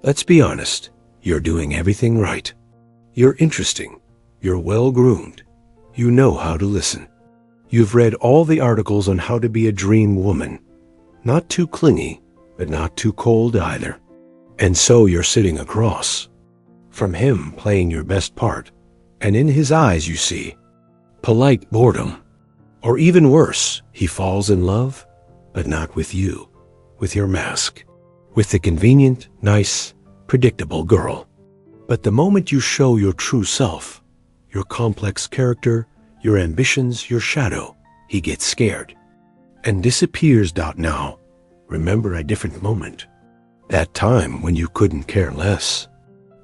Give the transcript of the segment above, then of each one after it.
Let's be honest, you're doing everything right. You're interesting. You're well-groomed. You know how to listen. You've read all the articles on how to be a dream woman. Not too clingy, but not too cold either. And so you're sitting across from him playing your best part, and in his eyes you see polite boredom. Or even worse, he falls in love, but not with you, with your mask, with the convenient, nice, predictable girl. But the moment you show your true self, your complex character, your ambitions, your shadow, he gets scared and disappears. Now, remember a different moment. That time when you couldn't care less.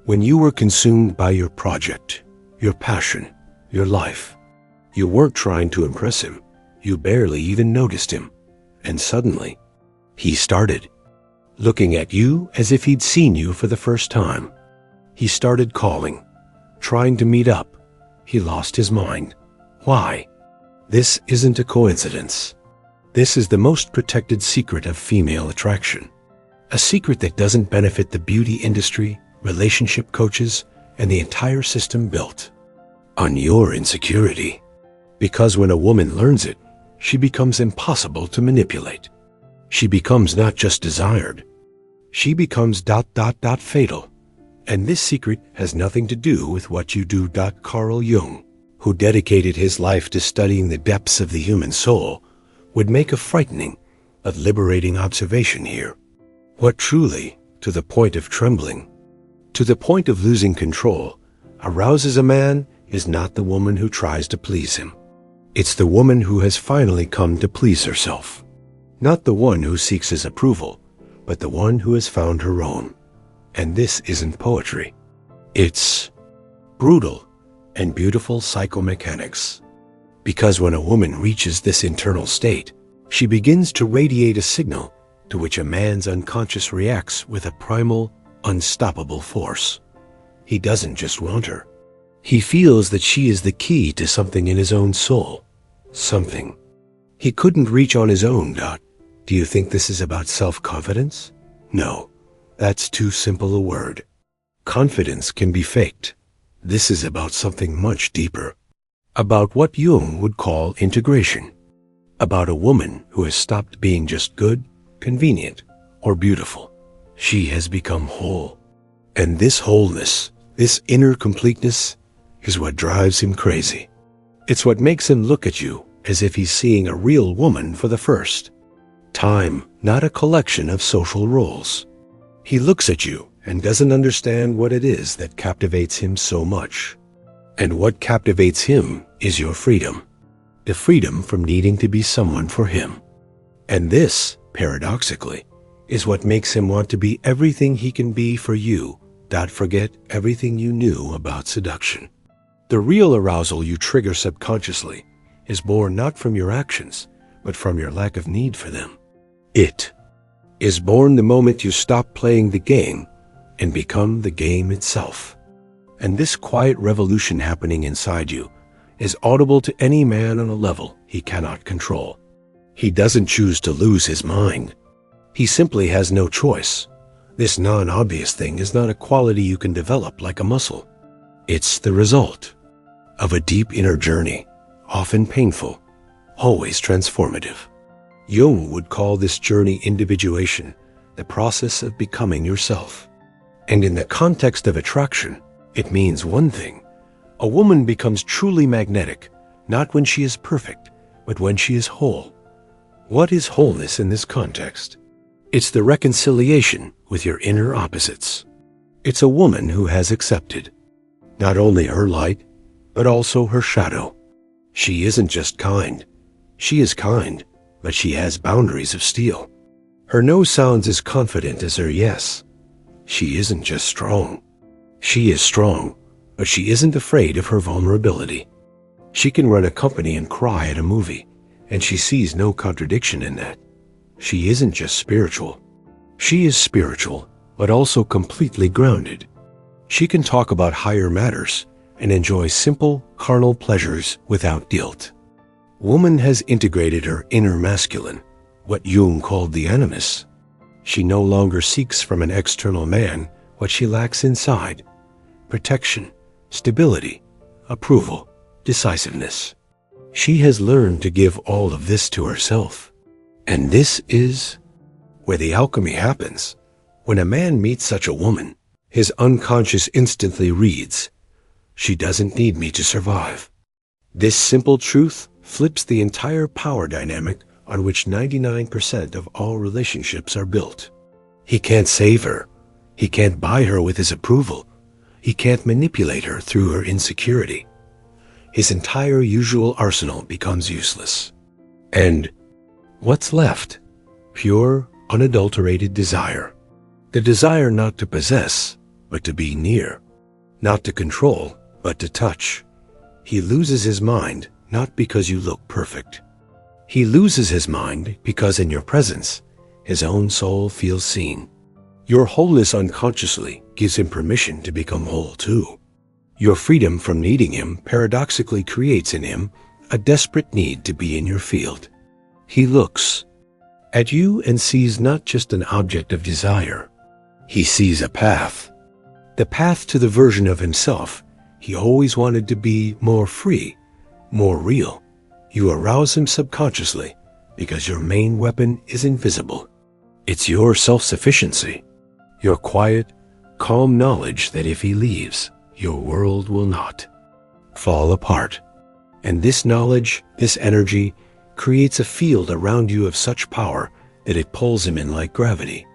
When you were consumed by your project, your passion, your life. You weren't trying to impress him. You barely even noticed him. And suddenly, he started looking at you as if he'd seen you for the first time. He started calling, trying to meet up. He lost his mind. Why? This isn't a coincidence. This is the most protected secret of female attraction. A secret that doesn't benefit the beauty industry, relationship coaches, and the entire system built on your insecurity. Because when a woman learns it, she becomes impossible to manipulate. She becomes not just desired. She becomes ... fatal. And this secret has nothing to do with what you do. Carl Jung, who dedicated his life to studying the depths of the human soul, would make a frightening but liberating observation here. What truly, to the point of trembling, to the point of losing control, arouses a man is not the woman who tries to please him. It's the woman who has finally come to please herself. Not the one who seeks his approval, but the one who has found her own. And this isn't poetry. It's brutal and beautiful psychomechanics. Because when a woman reaches this internal state, she begins to radiate a signal to which a man's unconscious reacts with a primal, unstoppable force. He doesn't just want her. He feels that she is the key to something in his own soul. Something he couldn't reach on his own. Do you think this is about self-confidence? No, that's too simple a word. Confidence can be faked. This is about something much deeper. About what Jung would call integration. About a woman who has stopped being just good, convenient, or beautiful. She has become whole. And this wholeness, this inner completeness, is what drives him crazy. It's what makes him look at you as if he's seeing a real woman for the first time, not a collection of social roles. He looks at you and doesn't understand what it is that captivates him so much. And what captivates him is your freedom. The freedom from needing to be someone for him. And this, paradoxically, is what makes him want to be everything he can be for you. Forget everything you knew about seduction. The real arousal you trigger subconsciously is born not from your actions, but from your lack of need for them. It is born the moment you stop playing the game and become the game itself. And this quiet revolution happening inside you is audible to any man on a level he cannot control. He doesn't choose to lose his mind. He simply has no choice. This non-obvious thing is not a quality you can develop like a muscle. It's the result of a deep inner journey, often painful, always transformative. Jung would call this journey individuation, the process of becoming yourself. And in the context of attraction, it means one thing. A woman becomes truly magnetic, not when she is perfect, but when she is whole. What is wholeness in this context? It's the reconciliation with your inner opposites. It's a woman who has accepted not only her light, but also her shadow. She isn't just kind. She is kind, but she has boundaries of steel. Her no sounds as confident as her yes. She isn't just strong. She is strong, but she isn't afraid of her vulnerability. She can run a company and cry at a movie, and she sees no contradiction in that. She isn't just spiritual. She is spiritual, but also completely grounded. She can talk about higher matters and enjoy simple, carnal pleasures without guilt. Woman has integrated her inner masculine, what Jung called the animus. She no longer seeks from an external man what she lacks inside: protection, stability, approval, decisiveness. She has learned to give all of this to herself. And this is where the alchemy happens. When a man meets such a woman, his unconscious instantly reads, "She doesn't need me to survive." This simple truth flips the entire power dynamic on which 99% of all relationships are built. He can't save her. He can't buy her with his approval. He can't manipulate her through her insecurity. His entire usual arsenal becomes useless. And what's left? Pure, unadulterated desire. The desire not to possess, but to be near. Not to control, but to touch. He loses his mind not because you look perfect. He loses his mind because in your presence, his own soul feels seen. Your wholeness unconsciously gives him permission to become whole too. Your freedom from needing him paradoxically creates in him a desperate need to be in your field. He looks at you and sees not just an object of desire. He sees a path. The path to the version of himself he always wanted to be: more free, more real. You arouse him subconsciously because your main weapon is invisible. It's your self-sufficiency, your quiet, calm knowledge that if he leaves, your world will not fall apart. And this knowledge, this energy, creates a field around you of such power that it pulls him in like gravity.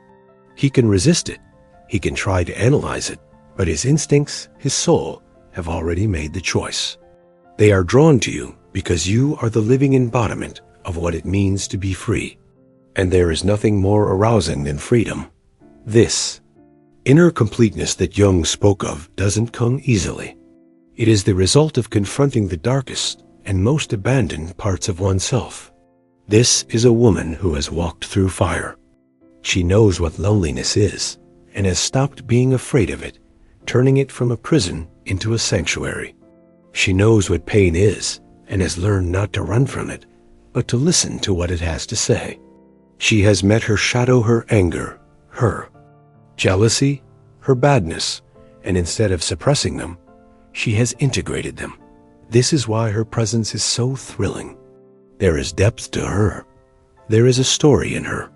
He can resist it. He can try to analyze it, but his instincts, his soul, have already made the choice. They are drawn to you because you are the living embodiment of what it means to be free. And there is nothing more arousing than freedom. This inner completeness that Jung spoke of doesn't come easily. It is the result of confronting the darkest and most abandoned parts of oneself. This is a woman who has walked through fire. She knows what loneliness is and has stopped being afraid of it, turning it from a prison into a sanctuary. She knows what pain is and has learned not to run from it, but to listen to what it has to say. She has met her shadow, her anger, her jealousy, her badness, and instead of suppressing them, she has integrated them. This is why her presence is so thrilling. There is depth to her. There is a story in her.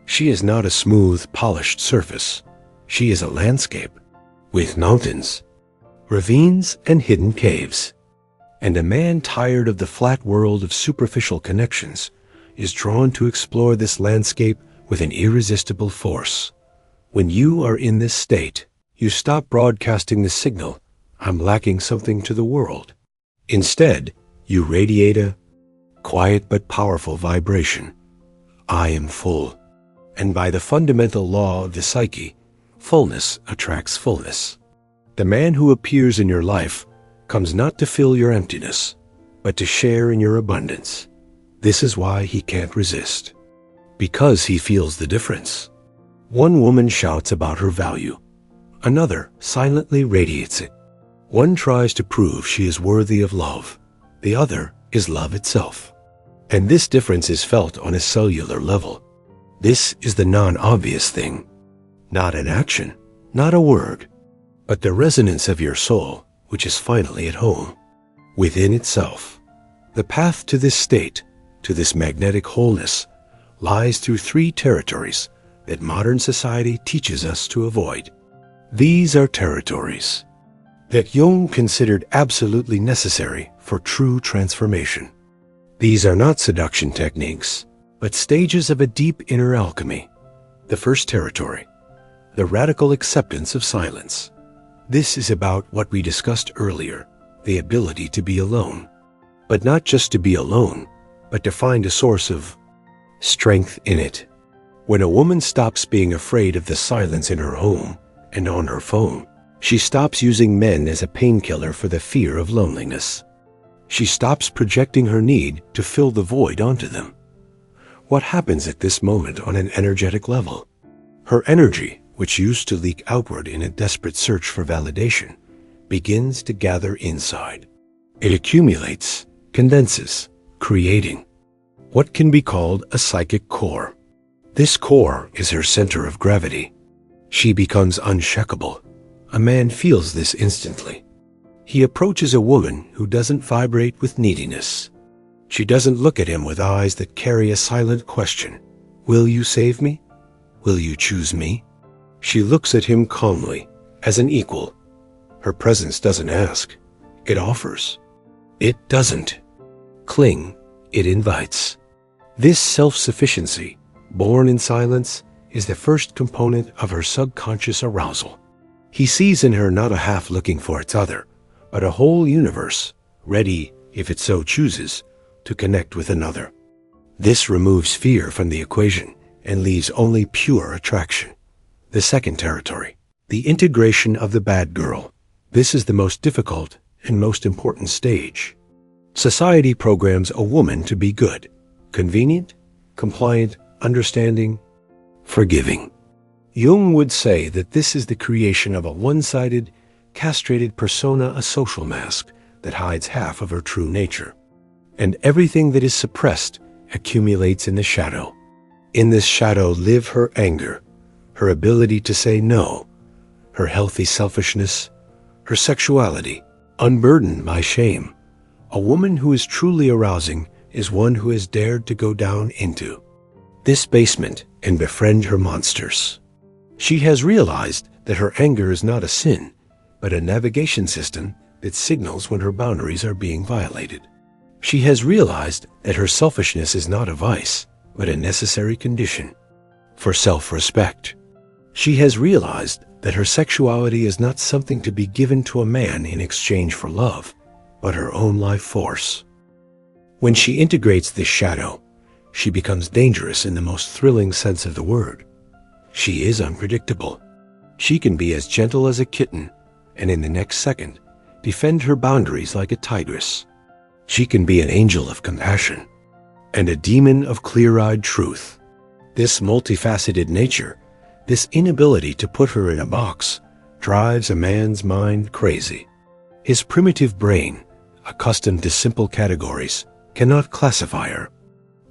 She is not a smooth, polished surface. She is a landscape with mountains, ravines, and hidden caves. And a man tired of the flat world of superficial connections is drawn to explore this landscape with an irresistible force. When you are in this state, you stop broadcasting the signal, "I'm lacking something," to the world. Instead, you radiate a quiet but powerful vibration. "I am full." And by the fundamental law of the psyche, fullness attracts fullness. The man who appears in your life comes not to fill your emptiness, but to share in your abundance. This is why he can't resist. Because he feels the difference. One woman shouts about her value. Another silently radiates it. One tries to prove she is worthy of love. The other is love itself. And this difference is felt on a cellular level. This is the non-obvious thing. Not an action, not a word, but the resonance of your soul, which is finally at home, within itself. The path to this state, to this magnetic wholeness, lies through 3 territories that modern society teaches us to avoid. These are territories that Jung considered absolutely necessary for true transformation. These are not seduction techniques, but stages of a deep inner alchemy. The first territory, the radical acceptance of silence. This is about what we discussed earlier, the ability to be alone. But not just to be alone, but to find a source of strength in it. When a woman stops being afraid of the silence in her home and on her phone, she stops using men as a painkiller for the fear of loneliness. She stops projecting her need to fill the void onto them. What happens at this moment on an energetic level? Her energy, which used to leak outward in a desperate search for validation, begins to gather inside. It accumulates, condenses, creating what can be called a psychic core. This core is her center of gravity. She becomes unshakable. A man feels this instantly. He approaches a woman who doesn't vibrate with neediness. She doesn't look at him with eyes that carry a silent question. Will you save me? Will you choose me? She looks at him calmly, as an equal. Her presence doesn't ask. It offers. It doesn't cling. It invites. This self-sufficiency, born in silence, is the first component of her subconscious arousal. He sees in her not a half looking for its other, but a whole universe, ready, if it so chooses, to connect with another. This removes fear from the equation and leaves only pure attraction. The second territory, the integration of the bad girl. This is the most difficult and most important stage. Society programs a woman to be good, convenient, compliant, understanding, forgiving. Jung would say that this is the creation of a one-sided, castrated persona, a social mask that hides half of her true nature. And everything that is suppressed accumulates in the shadow. In this shadow live her anger, her ability to say no, her healthy selfishness, her sexuality, unburdened by shame. A woman who is truly arousing is one who has dared to go down into this basement and befriend her monsters. She has realized that her anger is not a sin, but a navigation system that signals when her boundaries are being violated. She has realized that her selfishness is not a vice, but a necessary condition for self-respect. She has realized that her sexuality is not something to be given to a man in exchange for love, but her own life force. When she integrates this shadow, she becomes dangerous in the most thrilling sense of the word. She is unpredictable. She can be as gentle as a kitten, and in the next second, defend her boundaries like a tigress. She can be an angel of compassion and a demon of clear-eyed truth. This multifaceted nature, this inability to put her in a box, drives a man's mind crazy. His primitive brain, accustomed to simple categories, cannot classify her,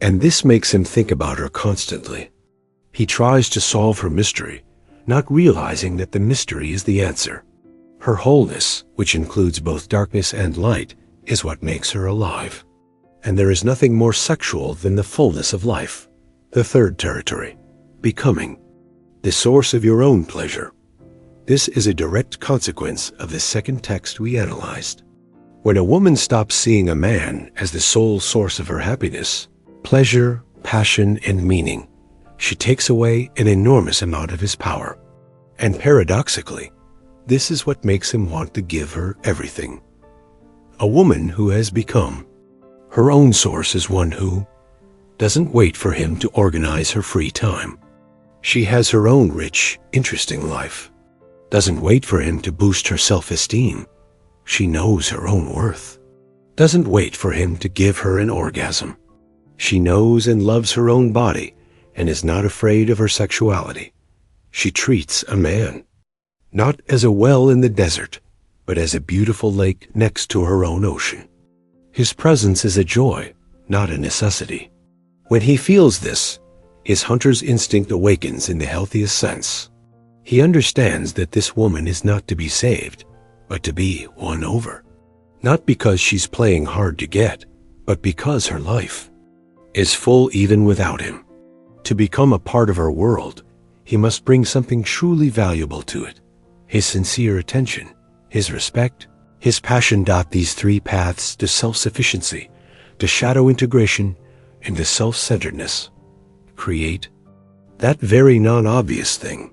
and this makes him think about her constantly. He tries to solve her mystery, not realizing that the mystery is the answer. Her wholeness, which includes both darkness and light, is what makes her alive. And there is nothing more sexual than the fullness of life. The third territory, becoming the source of your own pleasure. This is a direct consequence of the second text we analyzed. When a woman stops seeing a man as the sole source of her happiness, pleasure, passion, and meaning, she takes away an enormous amount of his power. And paradoxically, this is what makes him want to give her everything. A woman who has become her own source is one who doesn't wait for him to organize her free time. She has her own rich, interesting life. Doesn't wait for him to boost her self-esteem. She knows her own worth. Doesn't wait for him to give her an orgasm. She knows and loves her own body and is not afraid of her sexuality. She treats a man not as a well in the desert, but as a beautiful lake next to her own ocean. His presence is a joy, not a necessity. When he feels this, his hunter's instinct awakens in the healthiest sense. He understands that this woman is not to be saved, but to be won over. Not because she's playing hard to get, but because her life is full even without him. To become a part of her world, he must bring something truly valuable to it. His sincere attention, his respect, his passion. These three paths to self-sufficiency, to shadow integration, and to self-centeredness create that very non-obvious thing.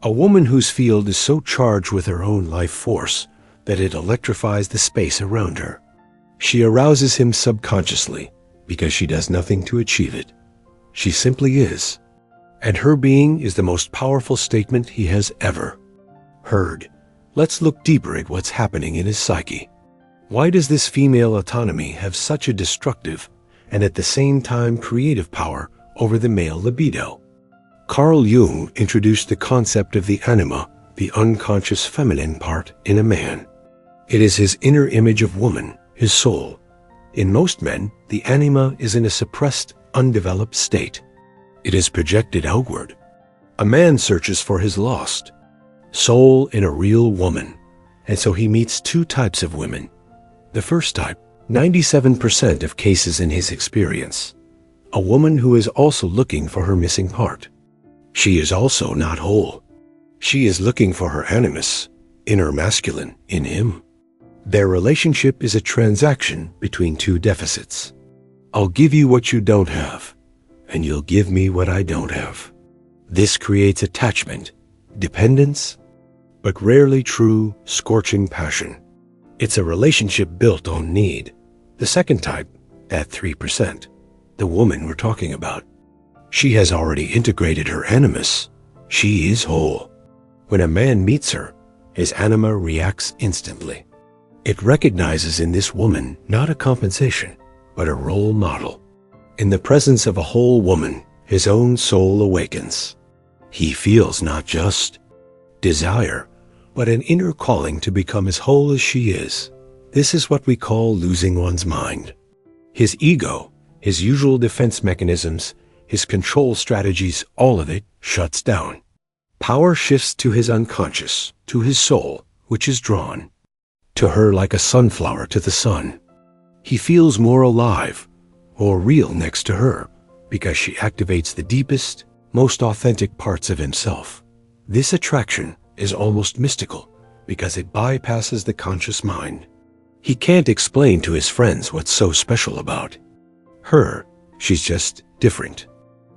A woman whose field is so charged with her own life force that it electrifies the space around her. She arouses him subconsciously because she does nothing to achieve it. She simply is. And her being is the most powerful statement he has ever heard. Let's look deeper at what's happening in his psyche. Why does this female autonomy have such a destructive and at the same time creative power over the male libido? Carl Jung introduced the concept of the anima, the unconscious feminine part in a man. It is his inner image of woman, his soul. In most men, the anima is in a suppressed, undeveloped state. It is projected outward. A man searches for his lost soul in a real woman, and so he meets two types of women. The first type, 97% of cases in his experience, a woman who is also looking for her missing part. She is also not whole. She is looking for her animus, inner masculine, in him. Their relationship is a transaction between two deficits. I'll give you what you don't have, and you'll give me what I don't have. This creates attachment, dependence, but rarely true, scorching passion. It's a relationship built on need. The second type, at 3%, the woman we're talking about. She has already integrated her animus. She is whole. When a man meets her, his anima reacts instantly. It recognizes in this woman not a compensation, but a role model. In the presence of a whole woman, his own soul awakens. He feels not just desire, but an inner calling to become as whole as she is. This is what we call losing one's mind. His ego, his usual defense mechanisms, his control strategies, all of it shuts down. Power shifts to his unconscious, to his soul, which is drawn to her like a sunflower to the sun. He feels more alive or real next to her because she activates the deepest, most authentic parts of himself. This attraction is almost mystical because it bypasses the conscious mind. He can't explain to his friends what's so special about her. She's just different.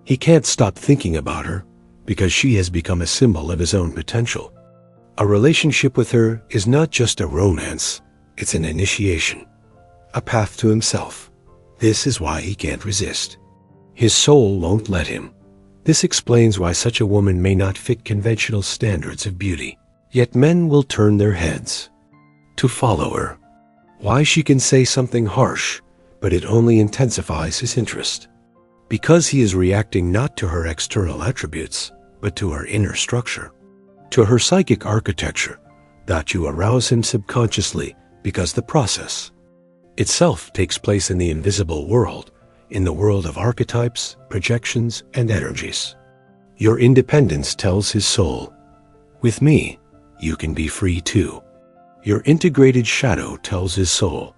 He can't stop thinking about her because she has become a symbol of his own potential. A relationship with her is not just a romance, it's an initiation, a path to himself. This is why he can't resist. His soul won't let him. This explains why such a woman may not fit conventional standards of beauty. Yet men will turn their heads to follow her. Why she can say something harsh, but it only intensifies his interest. Because he is reacting not to her external attributes, but to her inner structure, to her psychic architecture, that you arouse him subconsciously because the process itself takes place in the invisible world, in the world of archetypes, projections, and energies. Your independence tells his soul, with me, you can be free too. Your integrated shadow tells his soul,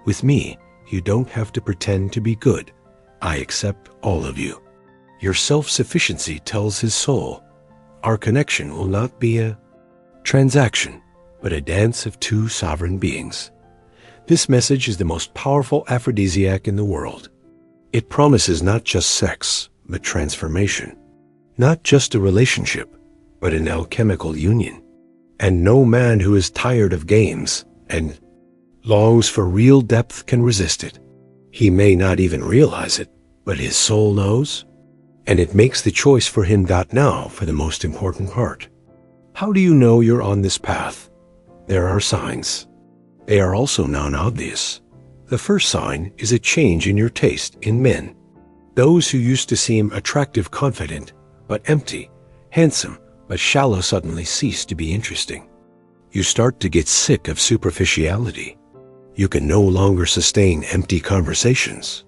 with me, you don't have to pretend to be good. I accept all of you. Your self-sufficiency tells his soul, our connection will not be a transaction, but a dance of two sovereign beings. This message is the most powerful aphrodisiac in the world. It promises not just sex, but transformation. Not just a relationship, but an alchemical union. And no man who is tired of games and longs for real depth can resist it. He may not even realize it, but his soul knows, and it makes the choice for him. Now for the most important part. How do you know you're on this path? There are signs. They are also non-obvious. The first sign is a change in your taste in men. Those who used to seem attractive, confident, but empty, handsome, but shallow suddenly cease to be interesting. You start to get sick of superficiality. You can no longer sustain empty conversations.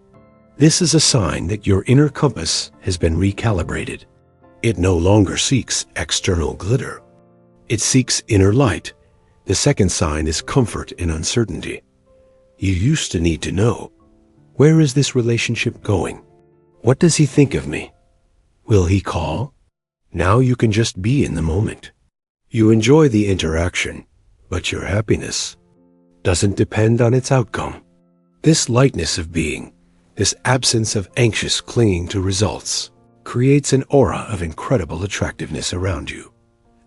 This is a sign that your inner compass has been recalibrated. It no longer seeks external glitter. It seeks inner light. The second sign is comfort in uncertainty. You used to need to know, where is this relationship going? What does he think of me? Will he call? Now you can just be in the moment. You enjoy the interaction, but your happiness doesn't depend on its outcome. This lightness of being, this absence of anxious clinging to results, creates an aura of incredible attractiveness around you.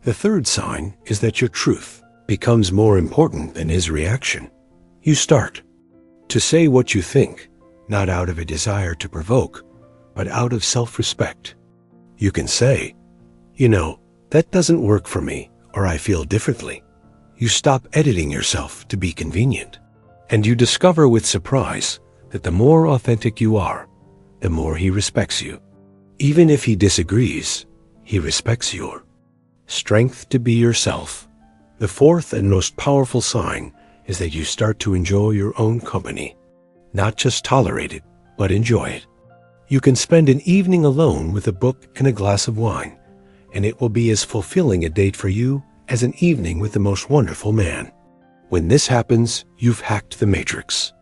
The third sign is that your truth becomes more important than his reaction. You start to say what you think, not out of a desire to provoke, but out of self-respect. You can say, that doesn't work for me, or I feel differently. You stop editing yourself to be convenient, and you discover with surprise that the more authentic you are, the more he respects you. Even if he disagrees, he respects your strength to be yourself. The fourth and most powerful sign is that you start to enjoy your own company. Not just tolerate it, but enjoy it. You can spend an evening alone with a book and a glass of wine, and it will be as fulfilling a date for you as an evening with the most wonderful man. When this happens, you've hacked the matrix.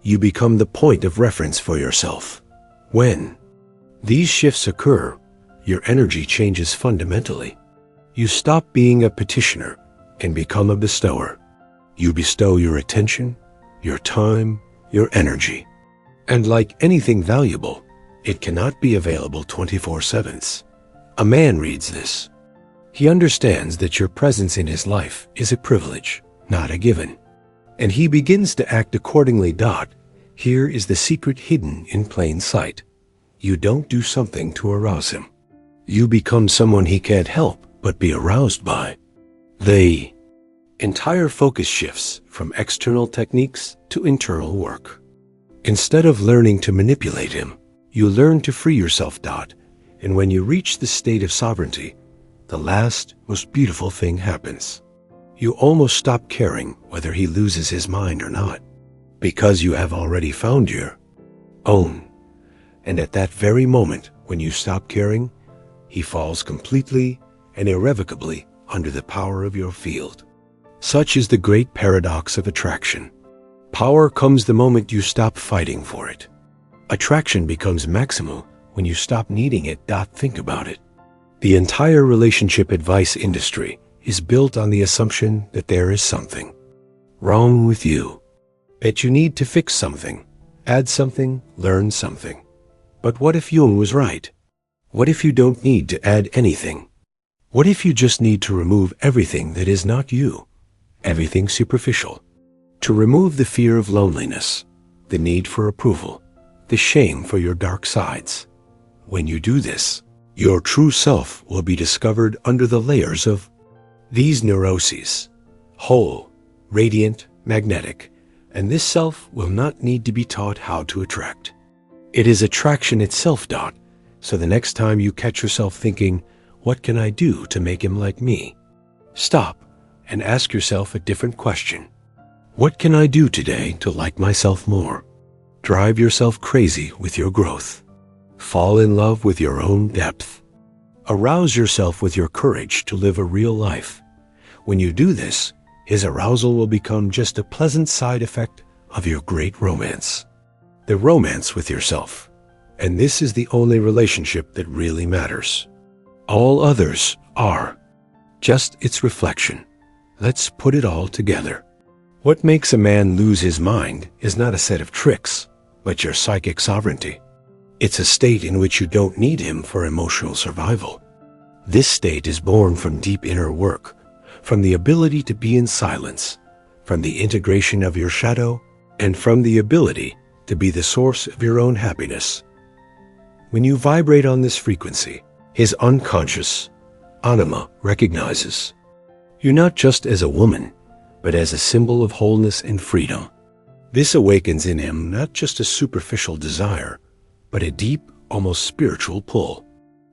You become the point of reference for yourself. When these shifts occur, your energy changes fundamentally. You stop being a petitioner and become a bestower. You bestow your attention, your time, your energy. And like anything valuable, it cannot be available 24/7. A man reads this. He understands that your presence in his life is a privilege, not a given. And he begins to act accordingly. Here is the secret hidden in plain sight. You don't do something to arouse him. You become someone he can't help but be aroused by. The entire focus shifts from external techniques to internal work. Instead of learning to manipulate him, you learn to free yourself. And when you reach the state of sovereignty, the last, most beautiful thing happens. You almost stop caring whether he loses his mind or not, because you have already found your own. And at that very moment, when you stop caring, he falls completely and irrevocably under the power of your field. Such is the great paradox of attraction. Power comes the moment you stop fighting for it. Attraction becomes maximal when you stop needing it. Think about it. The entire relationship advice industry is built on the assumption that there is something wrong with you, that you need to fix something, add something, learn something. But what if Jung was right? What if you don't need to add anything? What if you just need to remove everything that is not you, everything superficial? To remove the fear of loneliness, the need for approval, the shame for your dark sides. When you do this, your true self will be discovered under the layers of these neuroses, whole, radiant, magnetic, and this self will not need to be taught how to attract. It is attraction itself. So the next time you catch yourself thinking, what can I do to make him like me? Stop and ask yourself a different question. What can I do today to like myself more? Drive yourself crazy with your growth. Fall in love with your own depth. Arouse yourself with your courage to live a real life. When you do this, his arousal will become just a pleasant side effect of your great romance. The romance with yourself. And this is the only relationship that really matters. All others are just its reflection. Let's put it all together. What makes a man lose his mind is not a set of tricks, but your psychic sovereignty. It's a state in which you don't need him for emotional survival. This state is born from deep inner work, from the ability to be in silence, from the integration of your shadow, and from the ability to be the source of your own happiness. When you vibrate on this frequency, his unconscious anima recognizes you not just as a woman, but as a symbol of wholeness and freedom. This awakens in him not just a superficial desire, but a deep, almost spiritual pull.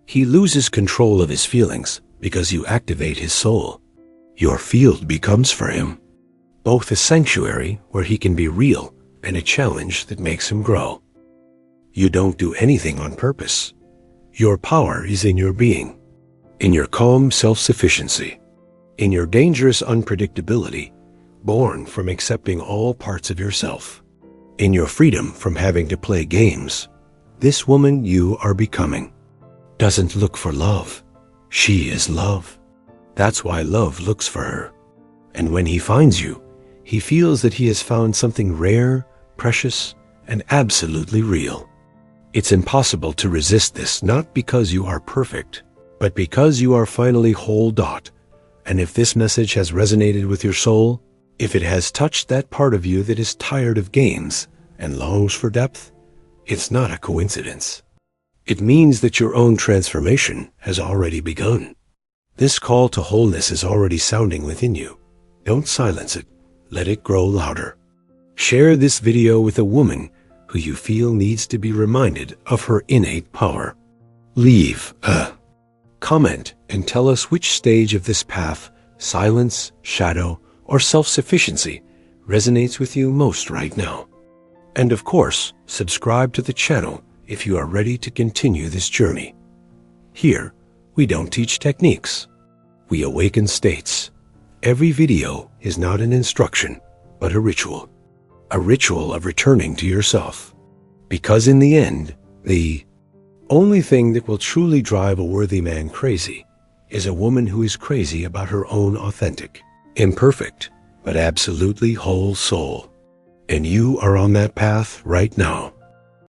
He loses control of his feelings because you activate his soul. Your field becomes for him both a sanctuary where he can be real and a challenge that makes him grow. You don't do anything on purpose. Your power is in your being, in your calm self-sufficiency, in your dangerous unpredictability, born from accepting all parts of yourself, in your freedom from having to play games. This woman you are becoming doesn't look for love. She is love. That's why love looks for her. And when he finds you, he feels that he has found something rare, precious, and absolutely real. It's impossible to resist this, not because you are perfect, but because you are finally whole. And if this message has resonated with your soul, if it has touched that part of you that is tired of games and longs for depth, it's not a coincidence. It means that your own transformation has already begun. This call to wholeness is already sounding within you. Don't silence it. Let it grow louder. Share this video with a woman who you feel needs to be reminded of her innate power. Leave a comment and tell us which stage of this path, silence, shadow, or self-sufficiency, resonates with you most right now. And of course, subscribe to the channel if you are ready to continue this journey. Here, We don't teach techniques. We awaken states. Every video is not an instruction, but a ritual of returning to yourself. Because in the end, the only thing that will truly drive a worthy man crazy is a woman who is crazy about her own authentic, imperfect, but absolutely whole soul. And you are on that path right now.